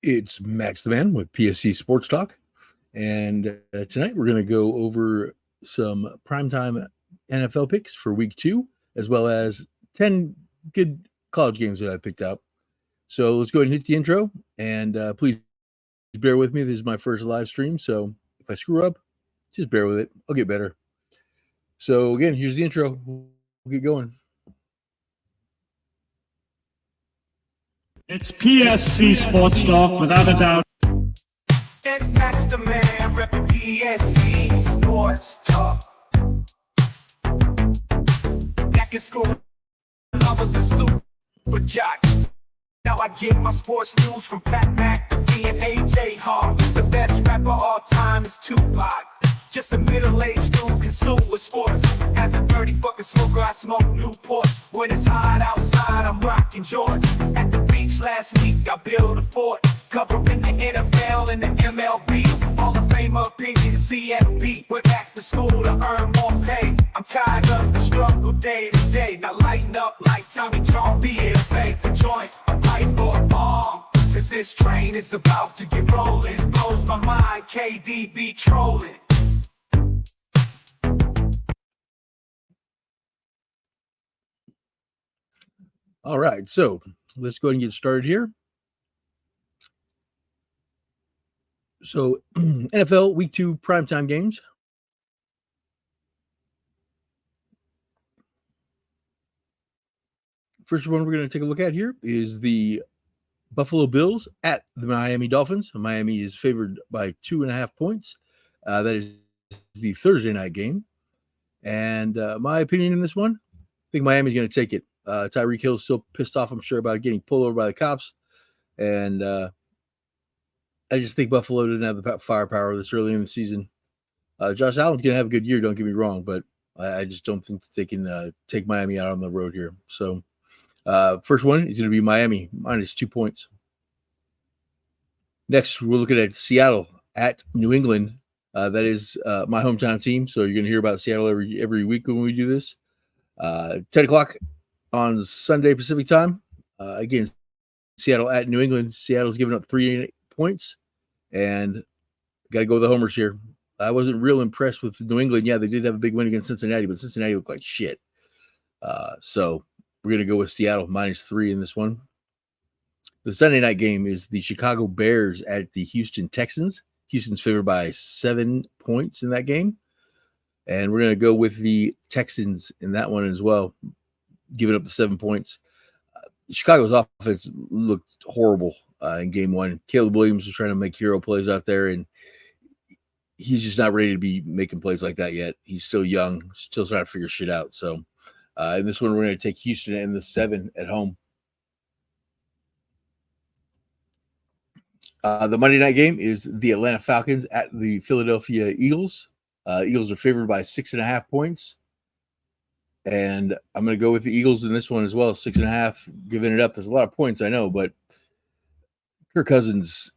It's Max the Man with PSC Sports Talk. And tonight we're going to go over some primetime NFL picks for week 2, as well as 10 good college games that I picked out. So let's go ahead and hit the intro. And please bear with me. This is my first live stream. So if I screw up, just bear with it. I'll get better. So again, here's the intro. We'll get going. It's PSC Sports Talk, without a doubt. It's Max the Man, reppin' PSC Sports Talk. Back in school, I was a super jock. Now I get my sports news from Pat McAfee and AJ Hawk. The best rapper all time is Tupac. Just a middle-aged dude consumed with sports. As a dirty fucking smoker, I smoke Newports. When it's hot outside, I'm rocking George. At the beach last week, I built a fort. Covering the NFL and the MLB. Hall of Famer opinion, CFB. Went back to school to earn more pay. I'm tired of the struggle day to day. Now lighten up like Tommy John, be it a fake, a joint, a pipe or a bomb. Cause this train is about to get rolling. Blows my mind, KD be trolling. All right, so let's go ahead and get started here. So, NFL Week 2 primetime games. First one we're going to take a look at here is the Buffalo Bills at the Miami Dolphins. Miami is favored by 2.5 points. That is the Thursday night game. And my opinion in this one, I think Miami's going to take it. Tyreek Hill's still pissed off, I'm sure, about getting pulled over by the cops. And I just think Buffalo didn't have the firepower this early in the season. Josh Allen's going to have a good year, don't get me wrong, but I just don't think they can take Miami out on the road here. So first one is going to be Miami, minus 2 points. Next, we're looking at Seattle at New England. That is my hometown team, so you're going to hear about Seattle every week when we do this. 10 o'clock on Sunday Pacific time. Again, Seattle at New England. Seattle's giving up 3 points, and got to go with the homers here. I wasn't real impressed with New England. Yeah, they did have a big win against Cincinnati, but Cincinnati looked like shit. So we're going to go with Seattle minus 3 in this one. The Sunday night game is the Chicago Bears at the Houston Texans. Houston's favored by 7 points in that game. And we're going to go with the Texans in that one as well, giving up the 7 points. Chicago's offense looked horrible in game 1. Caleb Williams was trying to make hero plays out there, and he's just not ready to be making plays like that yet. He's still young, still trying to figure shit out. So in this one, we're going to take Houston and the 7 at home. The Monday night game is the Atlanta Falcons at the Philadelphia Eagles. Eagles are favored by 6.5 points. And I'm going to go with the Eagles in this one as well. 6.5, giving it up. There's a lot of points, I know, but Kirk Cousins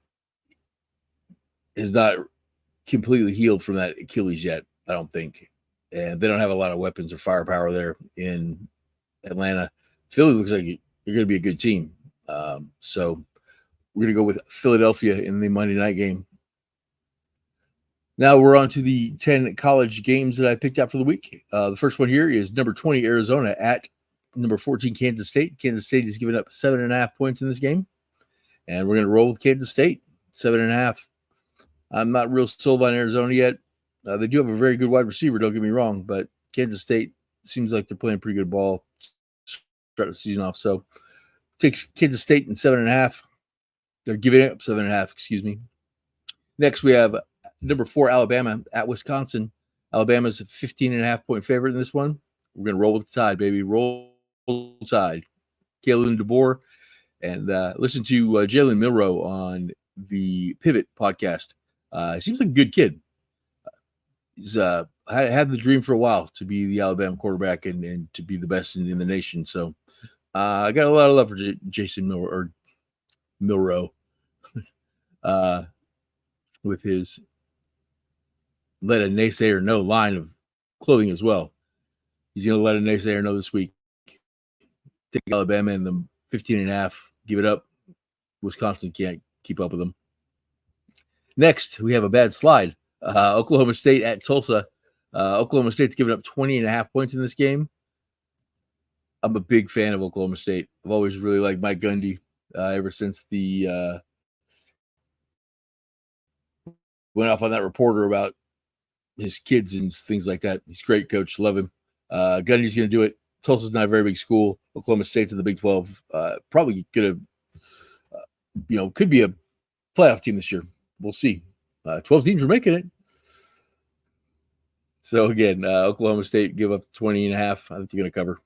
is not completely healed from that Achilles yet, I don't think. And they don't have a lot of weapons or firepower there in Atlanta. Philly looks like you're going to be a good team. So we're going to go with Philadelphia in the Monday night game. Now we're on to the 10 college games that I picked out for the week. The first one here is number 20, Arizona at number 14, Kansas State. Kansas State is giving up 7.5 points in this game. And we're going to roll with Kansas State, 7.5. I'm not real sold on Arizona yet. They do have a very good wide receiver, don't get me wrong, but Kansas State seems like they're playing pretty good ball to start the season off. So takes Kansas State in 7.5. They're giving it up 7.5, excuse me. Next, we have number 4, Alabama at Wisconsin. Alabama's a 15.5 point favorite in this one. We're going to roll with the Tide, baby. Roll Tide. Kalen DeBoer. And listen to Jalen Milroe on the Pivot podcast. He seems like a good kid. He's had the dream for a while to be the Alabama quarterback and to be the best in the nation. So I got a lot of love for Jason Milroe with his let a naysayer know line of clothing as well. He's going to let a naysayer know this week. Take Alabama in the 15.5. Give it up. Wisconsin can't keep up with them. Next, we have a bad slide. Oklahoma State at Tulsa. Oklahoma State's given up 20.5 points in this game. I'm a big fan of Oklahoma State. I've always really liked Mike Gundy ever since the went off on that reporter about his kids and things like that. He's a great coach. Love him. Gundy's going to do it. Tulsa's not a very big school. Oklahoma State's in the Big 12. Probably going to, could be a playoff team this year. We'll see. 12 teams are making it. So, again, Oklahoma State give up 20.5. I think they're going to cover.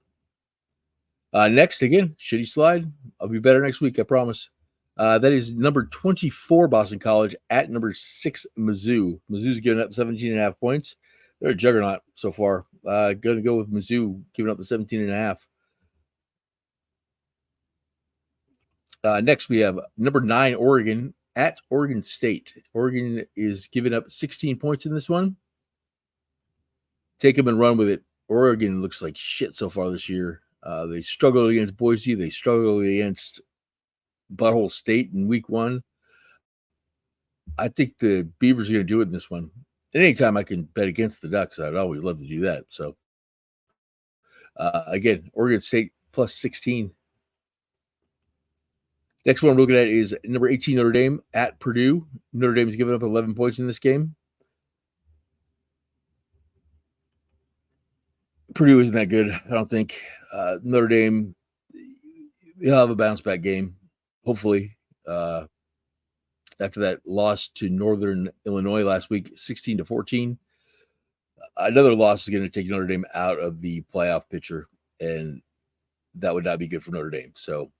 Next, again, shitty slide. I'll be better next week, I promise. That is number 24 Boston College at number 6 Mizzou. Mizzou's giving up 17.5 points. They're a juggernaut so far. Going to go with Mizzou giving up the 17.5. Next, we have number 9 Oregon at Oregon State. Oregon is giving up 16 points in this one. Take them and run with it. Oregon looks like shit so far this year. They struggled against Boise. They struggled against Butthole State in week 1. I think the Beavers are going to do it in this one. And anytime I can bet against the Ducks, I'd always love to do that. So, again, Oregon State plus 16. Next one we're looking at is number 18 Notre Dame at Purdue. Notre Dame's given up 11 points in this game. Purdue isn't that good, I don't think. Notre Dame, they'll have a bounce back game, hopefully. After that loss to Northern Illinois last week, 16-14. Another loss is going to take Notre Dame out of the playoff picture, and that would not be good for Notre Dame. So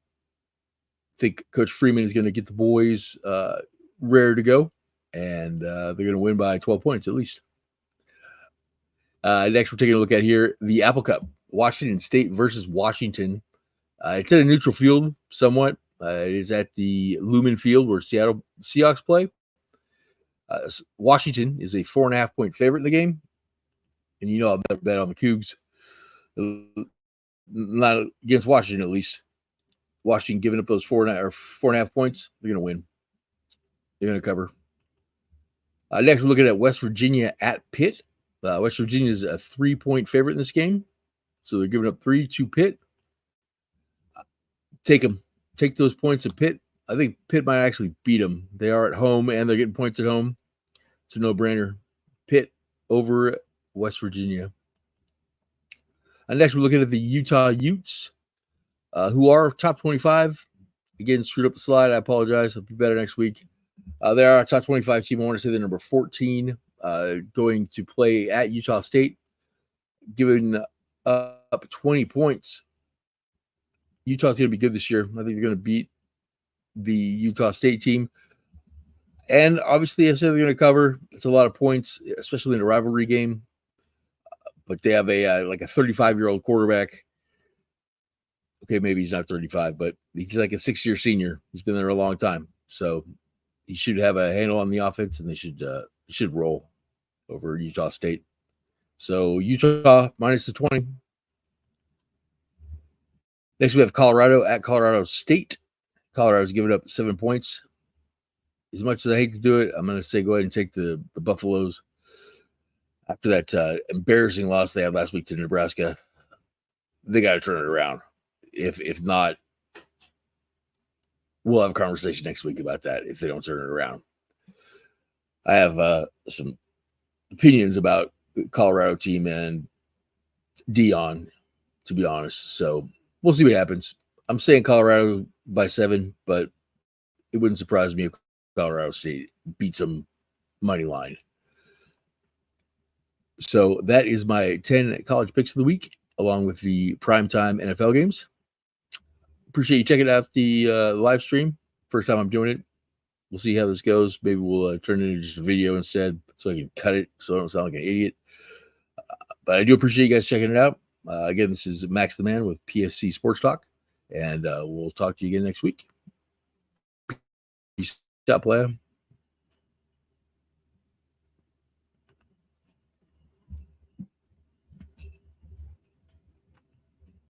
I think Coach Freeman is going to get the boys rare to go, and they're going to win by 12 points at least. Next, we're taking a look at here the Apple Cup, Washington State versus Washington. It's at a neutral field somewhat. It is at the Lumen Field where Seattle Seahawks play. Washington is a 4.5 point favorite in the game. And I'll bet on the Cougs. Not against Washington, at least. Washington giving up those 4.5 points. They're going to win. They're going to cover. Next, we're looking at West Virginia at Pitt. West Virginia is a 3-point favorite in this game. So they're giving up 3 to Pitt. Take them. Take those points at Pitt. I think Pitt might actually beat them. They are at home, and they're getting points at home. It's a no-brainer. Pitt over West Virginia. And next, we're looking at the Utah Utes, who are top 25. Again, screwed up the slide. I apologize. I'll be better next week. They are a top 25 team. I want to say they're number 14, going to play at Utah State, giving up 20 points. Utah's going to be good this year. I think they're going to beat the Utah State team. And obviously, I said they're going to cover. It's a lot of points, especially in a rivalry game. But they have a 35-year-old quarterback. Okay, maybe he's not 35, but he's like a 6-year senior. He's been there a long time. So he should have a handle on the offense, and they should roll over Utah State. So Utah minus the 20. Next, we have Colorado at Colorado State. Colorado's given up 7 points. As much as I hate to do it, I'm going to say go ahead and take the Buffaloes. After that embarrassing loss they had last week to Nebraska, they got to turn it around. If not, we'll have a conversation next week about that if they don't turn it around. I have some opinions about the Colorado team and Dion, to be honest. So we'll see what happens. I'm saying Colorado by 7, but it wouldn't surprise me if Colorado State beats them money line. So that is my 10 college picks of the week, along with the primetime NFL games. Appreciate you checking out the live stream. First time I'm doing it. We'll see how this goes. Maybe we'll turn it into just a video instead so I can cut it so I don't sound like an idiot. But I do appreciate you guys checking it out. Again, this is Max the Man with PSC Sports Talk, and we'll talk to you again next week. Peace out, player.